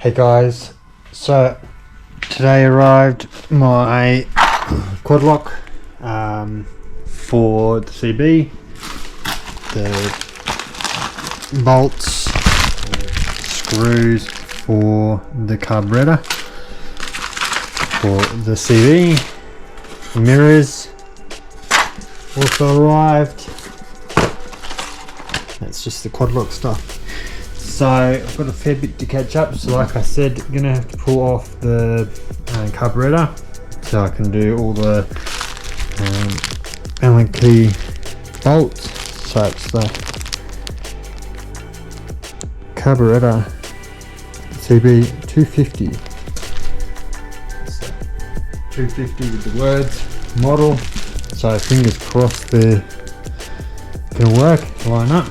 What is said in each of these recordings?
Hey guys, so today arrived my quad lock for the CB, the bolts, screws for the carburetor for the CB, mirrors also arrived. That's just the quad lock stuff. So I've got a fair bit to catch up, so like I said, I'm gonna have to pull off the carburetor so I can do all the Allen key bolts. So it's the carburetor CB250. So 250 with the words model. So fingers crossed they're gonna work, line up.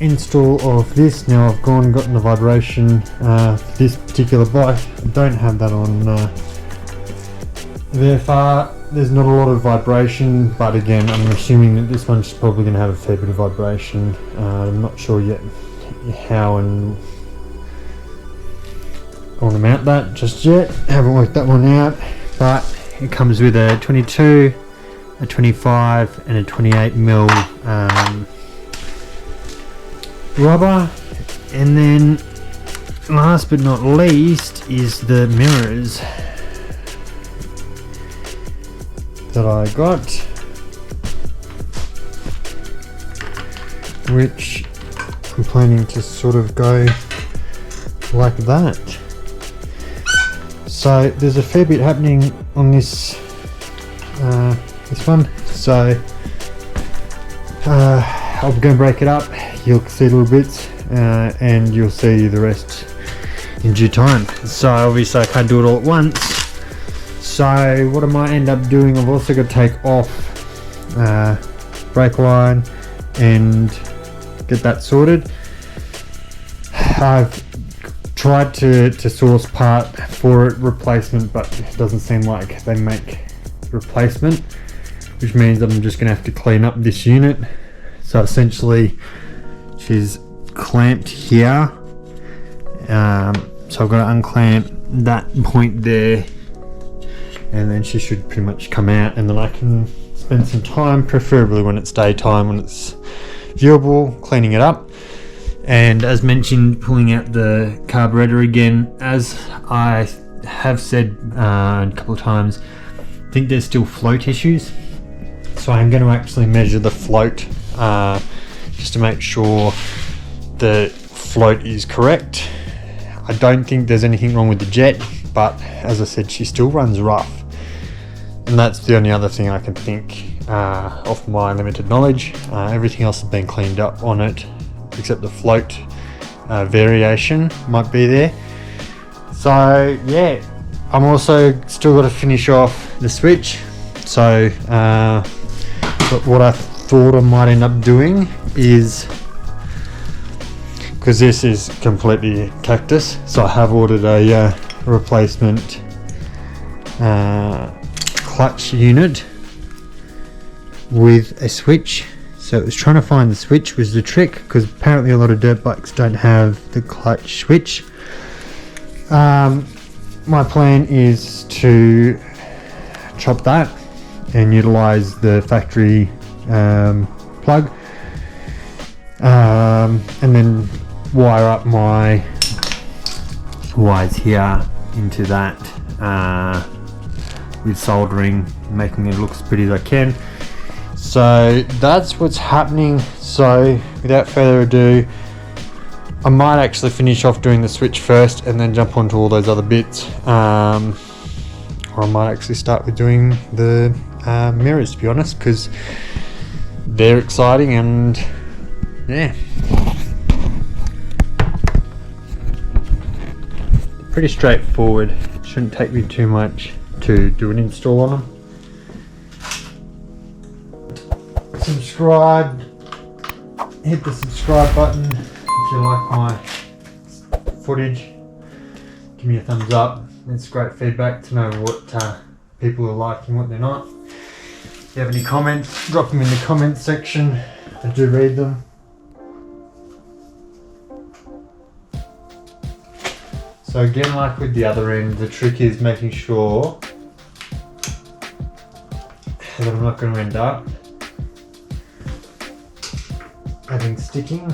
Install of this. Now I've gotten the vibration for this particular bike. I don't have that on VFR. There's not a lot of vibration, but again I'm assuming that this one's probably going to have a fair bit of vibration. I'm not sure yet how and I want to mount that just yet. Haven't worked that one out, but it comes with a 22, a 25 and a 28 mil rubber. And then last but not least is the mirrors that I got, which I'm planning to sort of go like that. So there's a fair bit happening on this one, so I'm going to break it up. You'll see little bits and you'll see the rest in due time. So obviously I can't do it all at once, so what I might end up doing, I've also got to take off brake line and get that sorted. I've tried to source part for it, replacement, but it doesn't seem like they make replacement, which means I'm just going to have to clean up this unit. So essentially she's clamped here, so I've got to unclamp that point there, and then she should pretty much come out, and then I can spend some time, preferably when it's daytime, when it's viewable, cleaning it up. And as mentioned, pulling out the carburetor again. As I have said a couple of times, I think there's still float issues, so I'm going to actually measure the float just to make sure the float is correct. I don't think there's anything wrong with the jet, but as I said, she still runs rough, and that's the only other thing I can think off my limited knowledge. Everything else has been cleaned up on it except the float variation might be there. So yeah, I'm also still got to finish off the switch. So but what I thought I might end up doing is, because this is completely cactus, so I have ordered a replacement clutch unit with a switch. So it was trying to find the switch was the trick, because apparently a lot of dirt bikes don't have the clutch switch. My plan is to chop that and utilize the factory plug, and then wire up my wires here into that with soldering, making it look as pretty as I can. So that's what's happening. So without further ado, I might actually finish off doing the switch first and then jump onto all those other bits, or I might actually start with doing the mirrors, to be honest, because they're exciting. And yeah, pretty straightforward. Shouldn't take me too much to do an install on them. Subscribe, hit the subscribe button if you like my footage. Give me a thumbs up. It's great feedback to know what people are liking, what they're not. If you have any comments, drop them in the comments section. I do read them. So again, like with the other end, the trick is making sure that I'm not going to end up having sticking.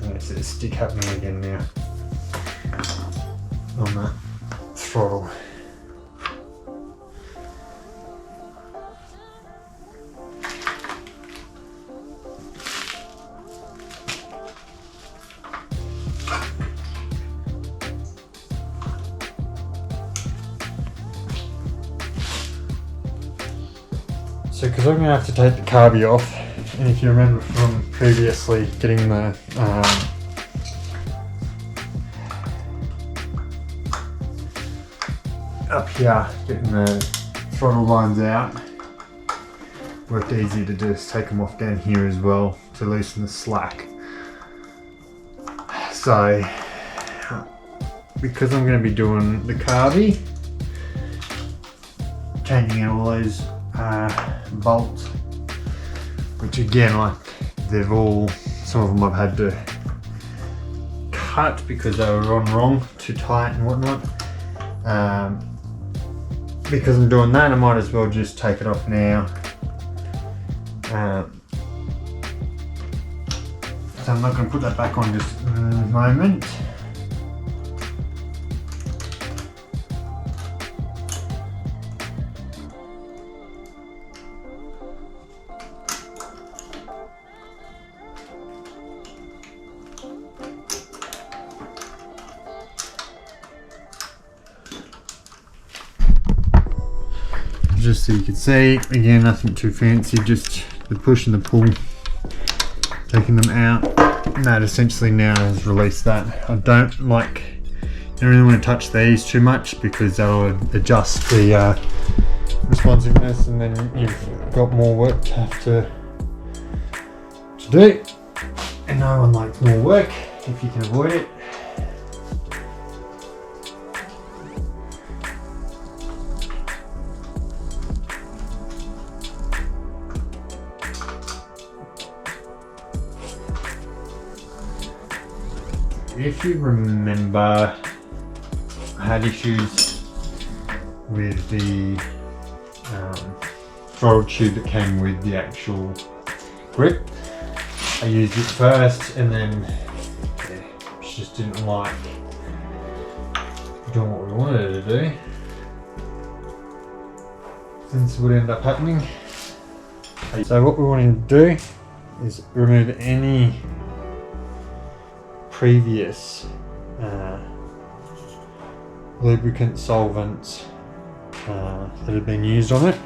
There's a stick happening again now on that throttle. So because I'm going to have to take the carby off, and if you remember from previously getting the up here, getting the throttle lines out, worked easy to just take them off down here as well to loosen the slack. So because I'm going to be doing the carby, changing out all those bolts, which again, like some of them I've had to cut because they were on wrong, too tight and whatnot. Because I'm doing that, I might as well just take it off now. So I'm not going to put that back on just in a moment. Just so you can see, again, nothing too fancy, just the push and the pull, taking them out, and that essentially now has released that. I don't really want to touch these too much because that'll adjust the responsiveness, and then you've got more work to have to do, and no one likes more work if you can avoid it. If you remember, I had issues with the throttle tube that came with the actual grip. I used it first, and then just didn't like doing what we wanted it to do. This would end up happening. So what we want to do is remove any previous lubricant solvents that have been used on it.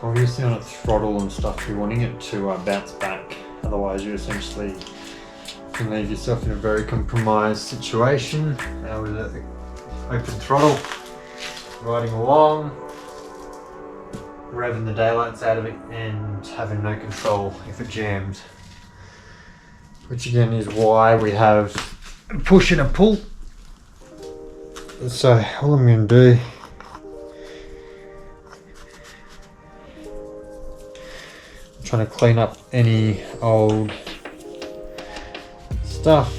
Obviously on a throttle and stuff, you're wanting it to bounce back, otherwise you essentially can leave yourself in a very compromised situation. With an open throttle, riding along, revving the daylights out of it and having no control if it jams. Which again is why we have a push and a pull. So all I'm going to do trying to clean up any old stuff.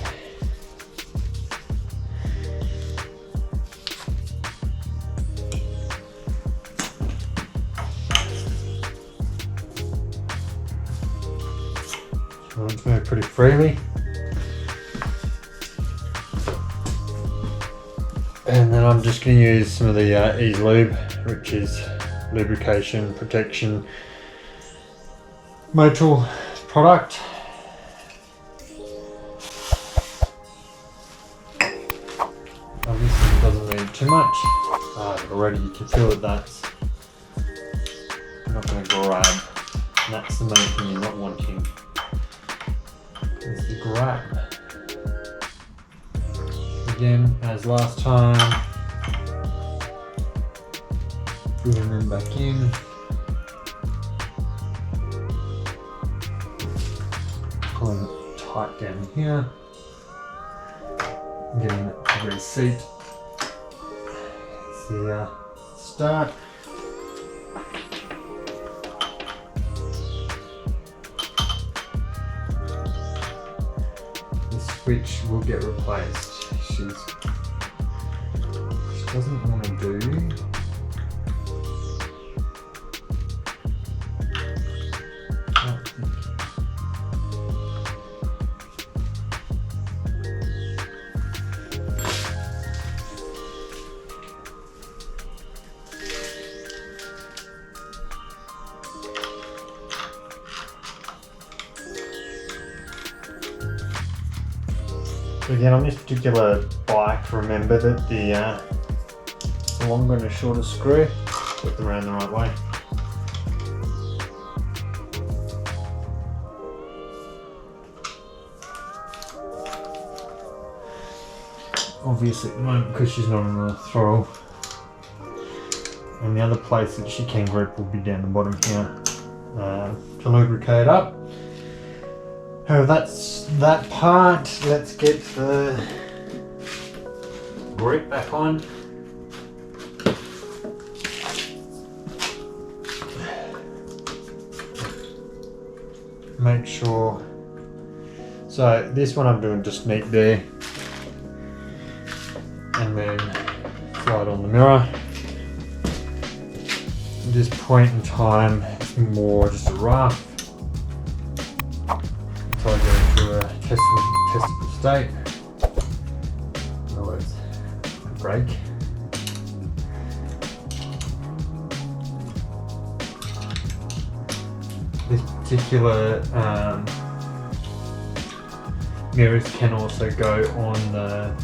So it's moved pretty freely. And then I'm just going to use some of the Ease Lube, which is lubrication, protection, motor product. Obviously it doesn't need too much. Already you can feel that that's not going to grab. And that's the main thing you're not wanting, is the grab. Again, as last time, putting them back in. Pulling it tight down here. Getting it to reseat. It's the start. The switch will get replaced. She doesn't want to do. Again, on this particular bike, remember that the longer and the shorter screw, put them around the right way. Obviously at the moment, because she's not on the throttle, and the other place that she can grip will be down the bottom here to lubricate up. However, that's that part. Let's get the grip back on. Make sure. So this one I'm doing just neat there, and then slide on the mirror. At this point in time, it's more just a rough. So I go into a testable state. In other words, a brake. This particular mirrors can also go on the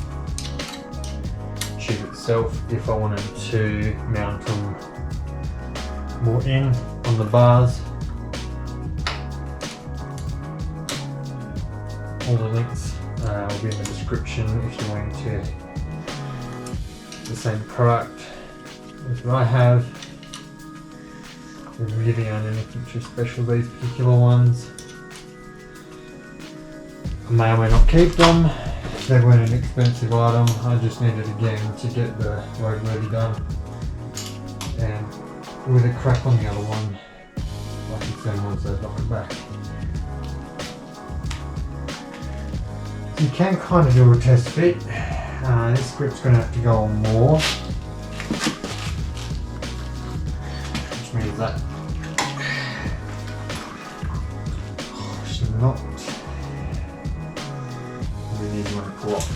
tube itself if I wanted to mount them more in on the bars. All the links will be in the description if you want to the same product as what I have. There really aren't anything too special, these particular ones. I may or may not keep them. They weren't an expensive item. I just needed again to get the roadworthy done. And with a crack on the other one, my concern was I'd knock it back. You can kind of do a test fit. This grip's going to have to go on more, which means that should not really need one to pull off.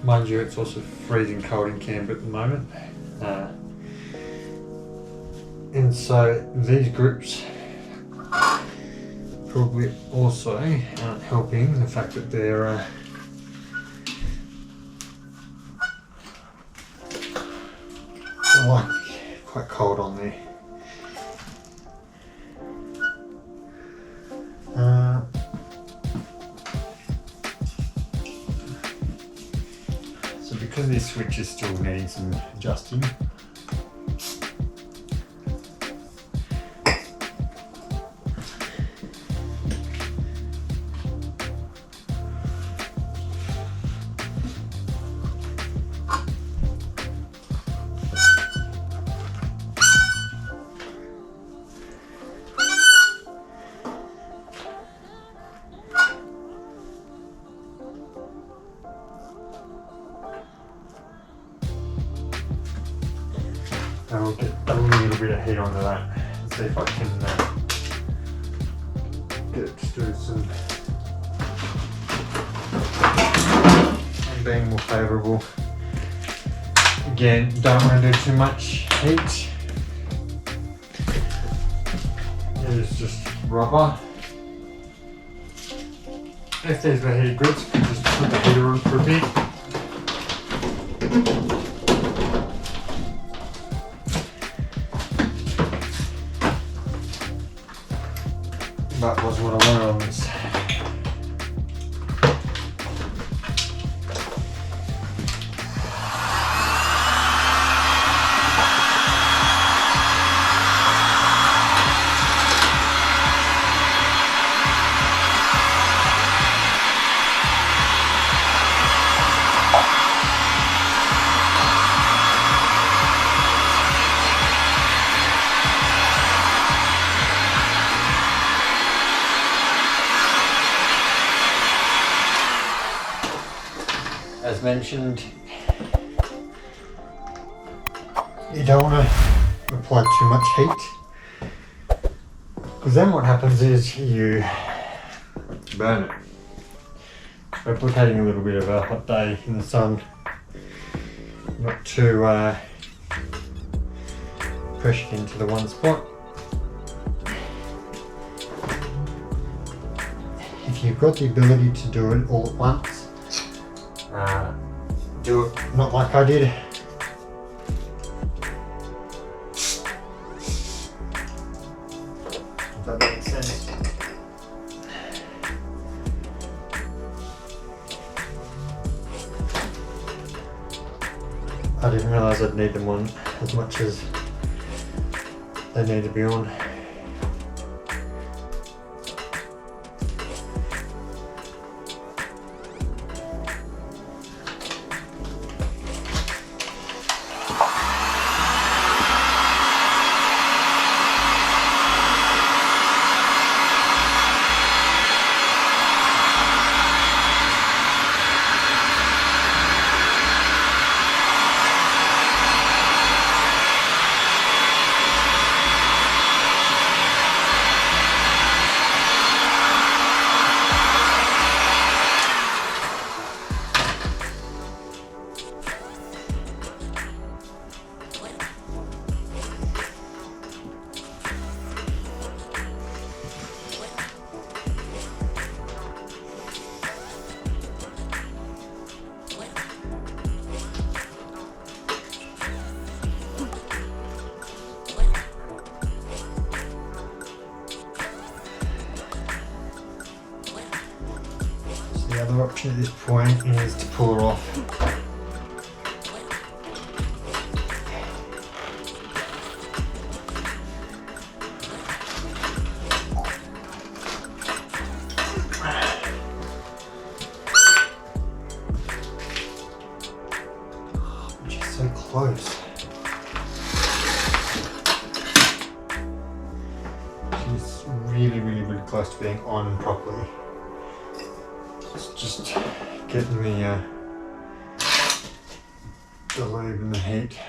Mind you, it's also freezing cold in Canberra at the moment, and so these grips probably also aren't helping the fact that they're quite cold on there. Because this switch is still needing some adjusting, a little bit of heat onto that. See if I can get it to do some and being more favourable. Again, don't want to do too much heat. It's just rubber. If these were heated goods, you can just put the heater on for a bit. That was what I wanted on this. As mentioned, you don't want to apply too much heat, because then what happens is you burn it. Replicating a little bit of a hot day in the sun, not too pressured into the one spot. If you've got the ability to do it all at once, do it not like I did. If that makes sense. I didn't realise I'd need them on as much as they need to be on. The other option at this point is to pull her off. Which is so close. She's really close to being on properly. Just getting the lube and the heat.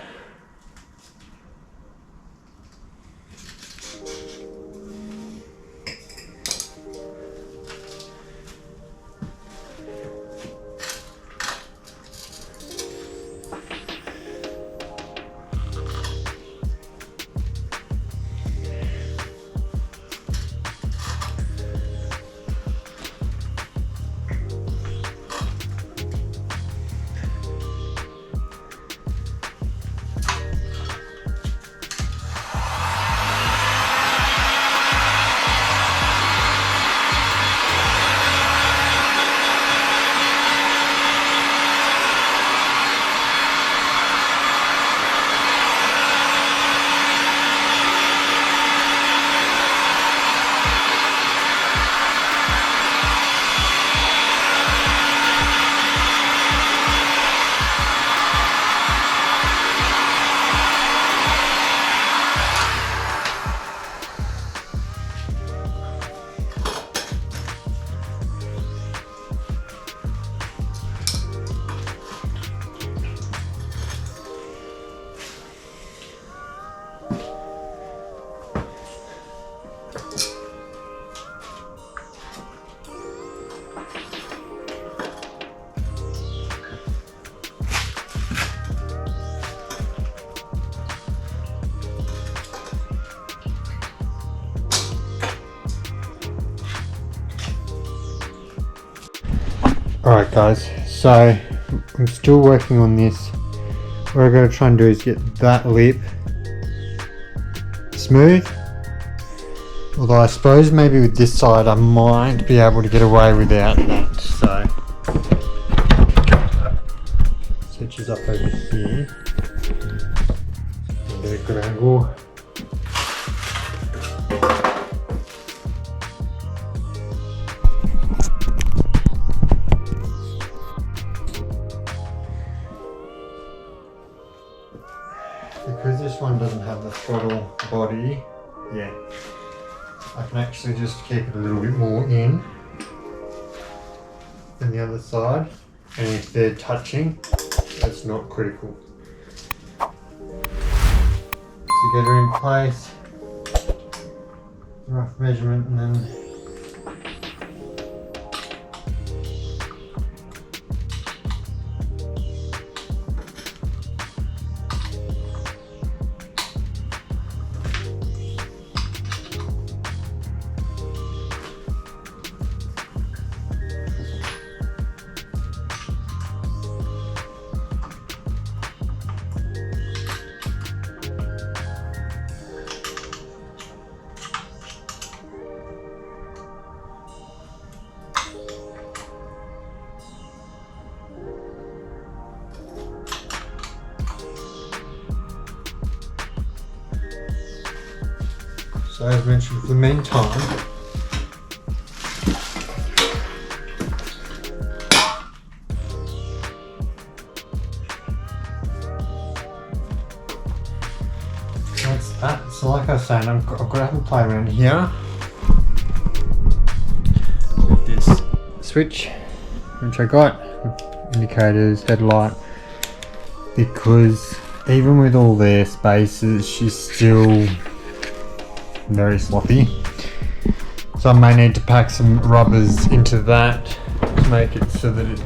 Alright guys, so I'm still working on this. What I'm going to try and do is get that lip smooth. Although I suppose maybe with this side I might be able to get away without that. So switches up over here. Get a good angle. Because this one doesn't have the throttle body, yeah, I can actually just keep it a little bit more in than the other side, and if they're touching, that's not critical. So get her in place, rough measurement, and then so as mentioned, for the meantime, that's that. So like I was saying, I've got to have a play around here with this switch, which I got, indicators, headlight, because even with all their spaces, she's still very sloppy. So I may need to pack some rubbers into that to make it so that it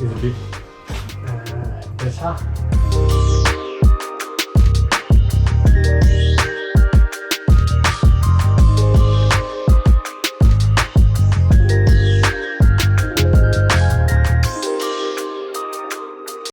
is a bit better.